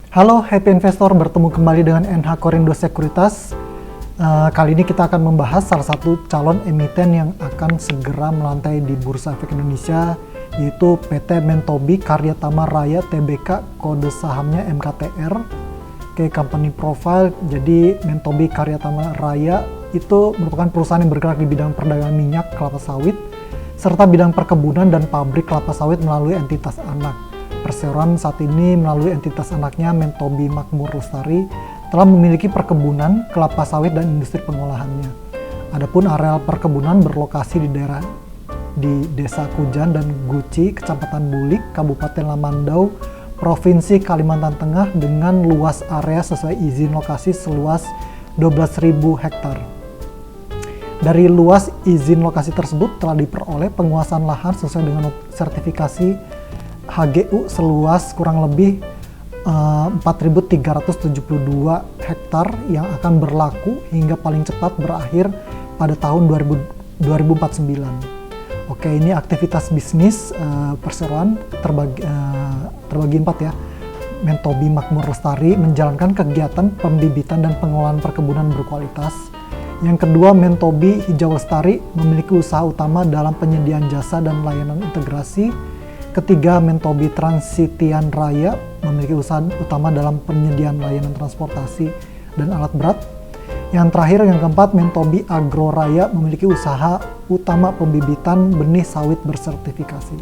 Halo Happy Investor, bertemu kembali dengan NH Korindo Sekuritas. Kali ini kita akan membahas salah satu calon emiten yang akan segera melantai di Bursa Efek Indonesia, yaitu PT Mentobi Karyatama Raya Tbk, kode sahamnya MKTR. Oke, company profile, jadi Mentobi Karyatama Raya itu merupakan perusahaan yang bergerak di bidang perdagangan minyak, kelapa sawit, serta bidang perkebunan dan pabrik kelapa sawit melalui entitas anak. Perseroan saat ini melalui entitas anaknya Mentobi Makmur Lestari telah memiliki perkebunan, kelapa sawit, dan industri pengolahannya. Adapun areal perkebunan berlokasi di Desa Kujan dan Guci, Kecamatan Bulik, Kabupaten Lamandau, Provinsi Kalimantan Tengah dengan luas area sesuai izin lokasi seluas 12.000 hektar. Dari luas izin lokasi tersebut telah diperoleh penguasaan lahan sesuai dengan sertifikasi HGU seluas kurang lebih 4.372 hektar yang akan berlaku hingga paling cepat berakhir pada tahun 2049. Oke, ini aktivitas bisnis perseroan terbagi 4 ya. Mentobi Makmur Lestari menjalankan kegiatan pembibitan dan pengolahan perkebunan berkualitas. Yang kedua, Mentobi Hijau Lestari memiliki usaha utama dalam penyediaan jasa dan layanan integrasi. Ketiga, Mentobi Transitian Raya memiliki usaha utama dalam penyediaan layanan transportasi dan alat berat. Yang terakhir, yang keempat, Mentobi Agro Raya memiliki usaha utama pembibitan benih sawit bersertifikasi.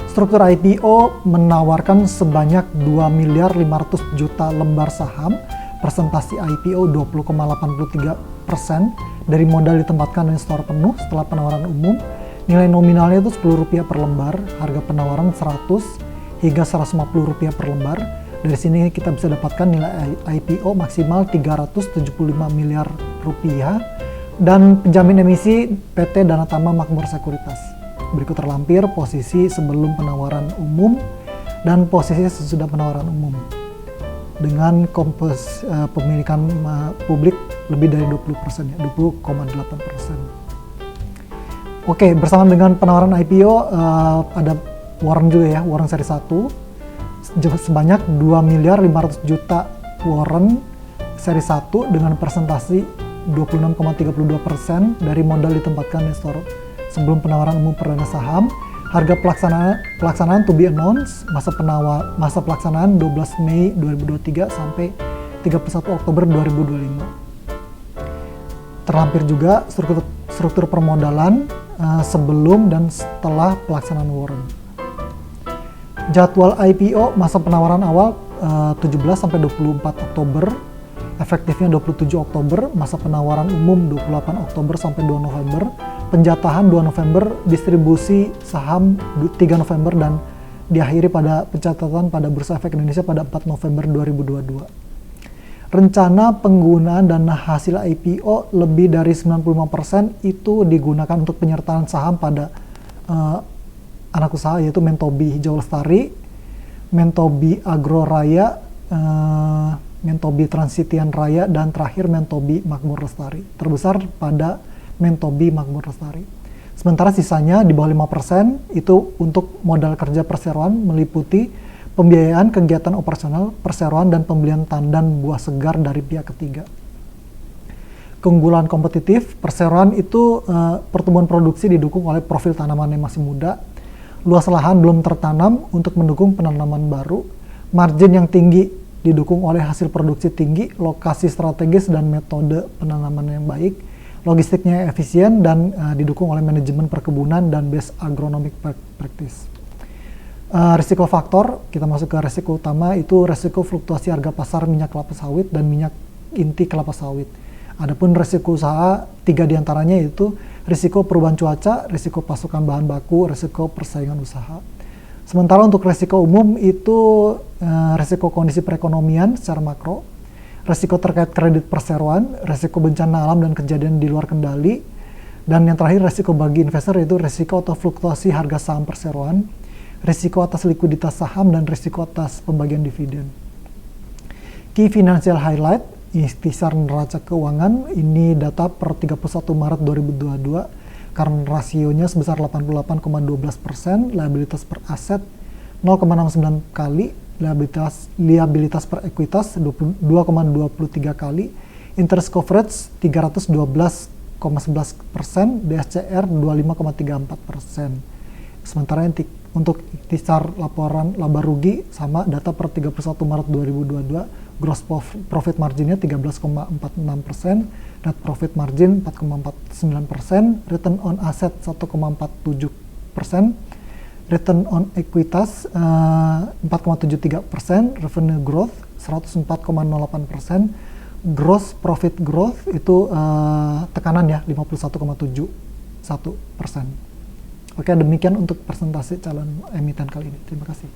Struktur IPO menawarkan sebanyak 2.500 juta lembar saham. Presentasi IPO 20,83% dari modal ditempatkan investor penuh setelah penawaran umum. Nilai nominalnya itu Rp10 per lembar, harga penawaran Rp100 hingga Rp150 per lembar. Dari sini kita bisa dapatkan nilai IPO maksimal Rp375 miliar dan penjamin emisi PT Danatama Makmur Sekuritas. Berikut terlampir posisi sebelum penawaran umum dan posisi sesudah penawaran umum. Dengan pemilikan publik lebih dari 20% ya, 20,8%. Oke, bersama dengan penawaran IPO ada warrant juga ya, warrant seri 1 sebanyak 2.500 juta warrant seri 1 dengan presentasi 26,32% dari modal ditempatkan investor sebelum penawaran umum perdana saham. Harga pelaksanaan to be announced, masa pelaksanaan 12 Mei 2023 sampai 31 Oktober 2025. Terlampir juga struktur permodalan sebelum dan setelah pelaksanaan warrant. Jadwal IPO masa penawaran awal 17 sampai 24 Oktober, efektifnya 27 Oktober, masa penawaran umum 28 Oktober sampai 2 November, penjatahan 2 November, distribusi saham 3 November, dan diakhiri pada pencatatan pada Bursa Efek Indonesia pada 4 November 2022. Rencana penggunaan dana hasil IPO lebih dari 95% itu digunakan untuk penyertaan saham pada anak usaha, yaitu Mentobi Hijau Lestari, Mentobi Agro Raya, Mentobi Transitian Raya, dan terakhir Mentobi Makmur Lestari. Terbesar pada Mentobi Makmur Lestari. Sementara sisanya di bawah 5% itu untuk modal kerja perseroan meliputi pembiayaan kegiatan operasional perseroan dan pembelian tandan buah segar dari pihak ketiga. Keunggulan kompetitif perseroan itu pertumbuhan produksi didukung oleh profil tanaman yang masih muda, luas lahan belum tertanam untuk mendukung penanaman baru, margin yang tinggi didukung oleh hasil produksi tinggi, lokasi strategis dan metode penanaman yang baik, logistiknya efisien, dan didukung oleh manajemen perkebunan dan best agronomic practice. Risiko faktor, kita masuk ke risiko utama, itu risiko fluktuasi harga pasar minyak kelapa sawit dan minyak inti kelapa sawit. Adapun risiko usaha, 3 diantaranya yaitu risiko perubahan cuaca, risiko pasokan bahan baku, risiko persaingan usaha. Sementara untuk risiko umum itu risiko kondisi perekonomian secara makro, risiko terkait kredit perseroan, risiko bencana alam dan kejadian di luar kendali, dan yang terakhir risiko bagi investor yaitu risiko atau fluktuasi harga saham perseroan, risiko atas likuiditas saham, dan risiko atas pembagian dividen. Key financial highlight, ikhtisar neraca keuangan, ini data per 31 Maret 2022, current rasionya sebesar 88,12%, liabilitas per aset 0,69 kali, liabilitas per ekuitas 2,23 kali, interest coverage 312,11%, DSCR 25,34%. Sementara untuk ikhtisar laporan laba rugi sama data per 31 Maret 2022, gross profit marginnya 13,46%, net profit margin 4,49%, return on asset 1,47%, return on equitas 4,73%, revenue growth 104,08%, gross profit growth itu tekanan ya 51,71%. Oke, demikian untuk presentasi calon emiten kali ini. Terima kasih.